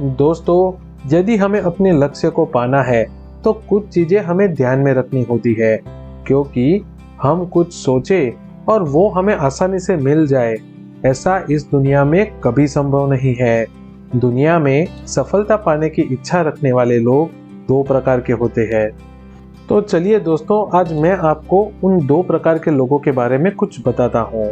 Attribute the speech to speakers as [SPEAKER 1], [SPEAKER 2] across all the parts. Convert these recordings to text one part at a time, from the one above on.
[SPEAKER 1] दोस्तों, यदि हमें अपने लक्ष्य को पाना है तो कुछ चीजें हमें ध्यान में रखनी होती है, क्योंकि हम कुछ सोचे और वो हमें आसानी से मिल जाए, ऐसा इस दुनिया में कभी संभव नहीं है। दुनिया में सफलता पाने की इच्छा रखने वाले लोग दो प्रकार के होते हैं। तो चलिए दोस्तों, आज मैं आपको उन दो प्रकार के लोगों के बारे में कुछ बताता हूँ।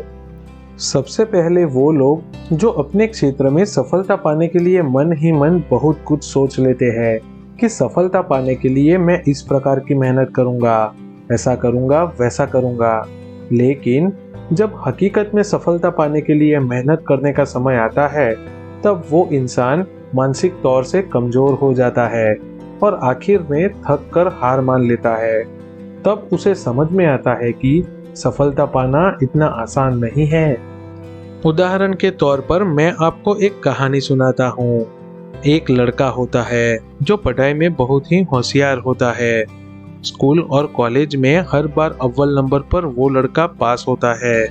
[SPEAKER 1] सबसे पहले वो लोग जो अपने क्षेत्र में सफलता पाने के लिए मन ही मन बहुत कुछ सोच लेते हैं कि सफलता पाने के लिए मैं इस प्रकार की मेहनत करूंगा, ऐसा करूंगा, वैसा करूंगा। लेकिन जब हकीकत में सफलता पाने के लिए मेहनत करने का समय आता है, तब वो इंसान मानसिक तौर से कमजोर हो जाता है और आखिर में थक कर हार मान लेता है। तब उसे समझ में आता है कि सफलता पाना इतना आसान नहीं है। उदाहरण के तौर पर मैं आपको एक कहानी सुनाता हूँ। एक लड़का होता है जो पढ़ाई में बहुत ही होशियार होता है। स्कूल और कॉलेज में हर बार अव्वल नंबर पर वो लड़का पास होता है।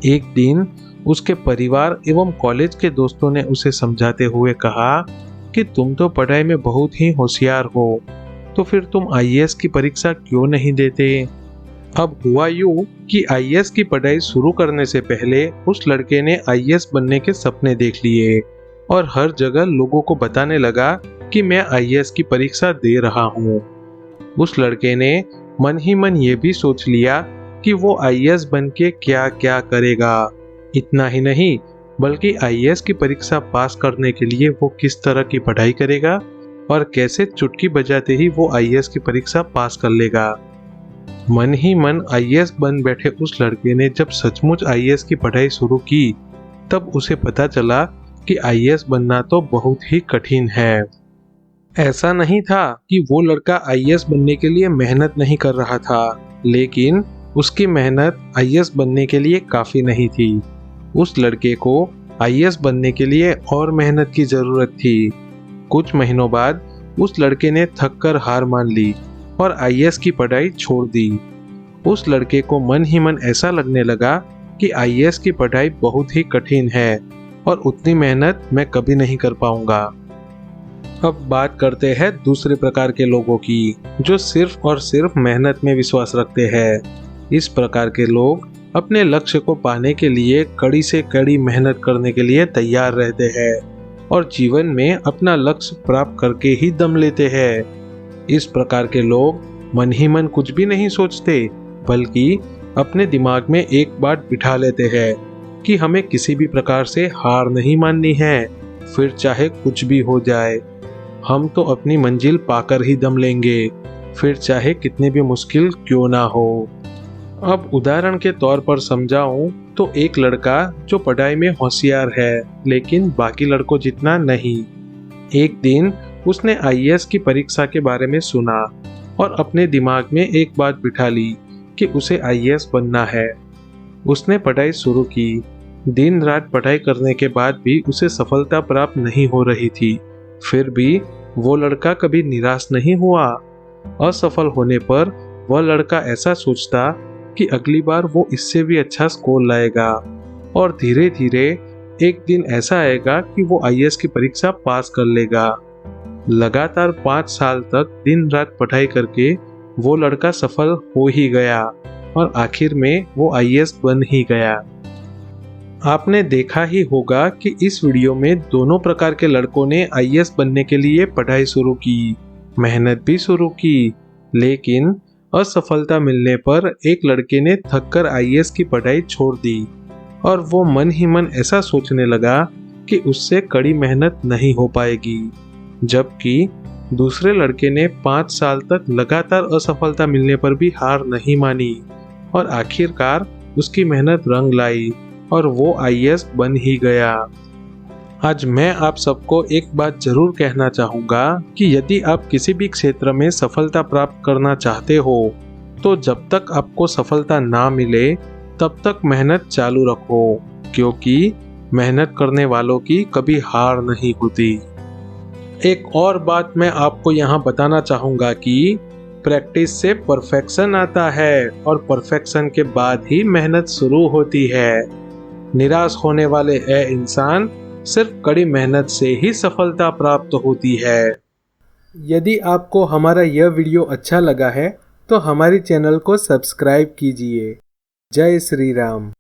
[SPEAKER 1] एक दिन उसके परिवार एवं कॉलेज के दोस्तों ने उसे समझाते हुए कहा कि तुम तो पढ़ाई में बहुत ही होशियार हो, तो फिर तुम आईएएस की परीक्षा क्यों नहीं देते। अब हुआ यूं कि आईएएस की पढ़ाई शुरू करने से पहले उस लड़के ने आईएएस बनने के सपने देख लिए और हर जगह लोगों को बताने लगा कि मैं आईएएस की परीक्षा दे रहा हूँ। उस लड़के ने मन ही मन ये भी सोच लिया कि वो आईएएस बन के क्या क्या करेगा। इतना ही नहीं, बल्कि आईएएस की परीक्षा पास करने के लिए वो किस तरह की पढ़ाई करेगा और कैसे चुटकी बजाते ही वो आईएएस की परीक्षा पास कर लेगा। मन ही मन आईएएस बन बैठे उस लड़के ने जब सचमुच आईएएस की पढ़ाई शुरू की, तब उसे पता चला कि आईएएस बनना तो बहुत ही कठिन है। ऐसा नहीं था कि वो लड़का आईएएस बनने के लिए मेहनत नहीं कर रहा था, लेकिन उसकी मेहनत आईएएस बनने के लिए काफी नहीं थी। उस लड़के को आईएएस बनने के लिए और मेहनत की जरूरत थी। कुछ महीनों बाद उस लड़के ने थक कर हार मान ली और आईएएस की पढ़ाई छोड़ दी। उस लड़के को मन ही मन ऐसा लगने लगा कि आईएएस की पढ़ाई बहुत ही कठिन है और उतनी मेहनत मैं कभी नहीं कर पाऊंगा। अब बात करते हैं दूसरे प्रकार के लोगों की, जो सिर्फ और सिर्फ मेहनत में विश्वास रखते हैं। इस प्रकार के लोग अपने लक्ष्य को पाने के लिए कड़ी से कड़ी मेहनत करने के लिए तैयार रहते हैं और जीवन में अपना लक्ष्य प्राप्त करके ही दम लेते हैं। इस प्रकार के लोग मन ही मन कुछ भी नहीं सोचते, बल्कि अपने दिमाग में एक बात बिठा लेते हैं कि हमें किसी भी प्रकार से हार नहीं माननी है, फिर चाहे कुछ भी हो जाए। हम तो अपनी मंजिल पाकर ही दम लेंगे, फिर चाहे कितनी भी मुश्किल क्यों ना हो। अब उदाहरण के तौर पर समझाऊं तो एक लड़का जो पढ़ाई में होशियार है, लेकिन बाकी लड़कों जितना नहीं। एक दिन उसने आईएएस की परीक्षा के बारे में सुना और अपने दिमाग में एक बात बिठा ली कि उसे आईएएस बनना है। उसने पढ़ाई शुरू की। दिन रात पढ़ाई करने के बाद भी उसे सफलता प्राप्त नहीं हो रही थी। फिर भी वो लड़का कभी निराश नहीं हुआ। असफल होने पर वह लड़का ऐसा सोचता कि अगली बार वो इससे भी अच्छा स्कोर लाएगा और धीरे धीरे एक दिन ऐसा आएगा कि वो आईएएस की परीक्षा पास कर लेगा। लगातार 5 साल तक दिन रात पढ़ाई करके वो लड़का सफल हो ही गया और आखिर में वो आईएएस बन ही गया। आपने देखा ही होगा कि इस वीडियो में दोनों प्रकार के लड़कों ने आईएएस बनने के लिए पढ़ाई शुरू की, मेहनत भी शुरू की, लेकिन असफलता मिलने पर एक लड़के ने थककर आईएएस की पढ़ाई छोड़ दी और वो मन ही मन ऐसा सोचने लगा कि उससे कड़ी मेहनत नहीं हो पाएगी। जबकि दूसरे लड़के ने 5 साल तक लगातार असफलता मिलने पर भी हार नहीं मानी और आखिरकार उसकी मेहनत रंग लाई और वो आईएएस बन ही गया। आज मैं आप सबको एक बात जरूर कहना चाहूँगा कि यदि आप किसी भी क्षेत्र में सफलता प्राप्त करना चाहते हो, तो जब तक आपको सफलता ना मिले तब तक मेहनत चालू रखो, क्योंकि मेहनत करने वालों की कभी हार नहीं होती। एक और बात मैं आपको यहाँ बताना चाहूँगा कि प्रैक्टिस से परफेक्शन आता है और परफेक्शन के बाद ही मेहनत शुरू होती है। निराश होने वाले इंसान सिर्फ कड़ी मेहनत से ही सफलता प्राप्त होती है। यदि आपको हमारा यह वीडियो अच्छा लगा है तो हमारे चैनल को सब्सक्राइब कीजिए। जय श्री राम।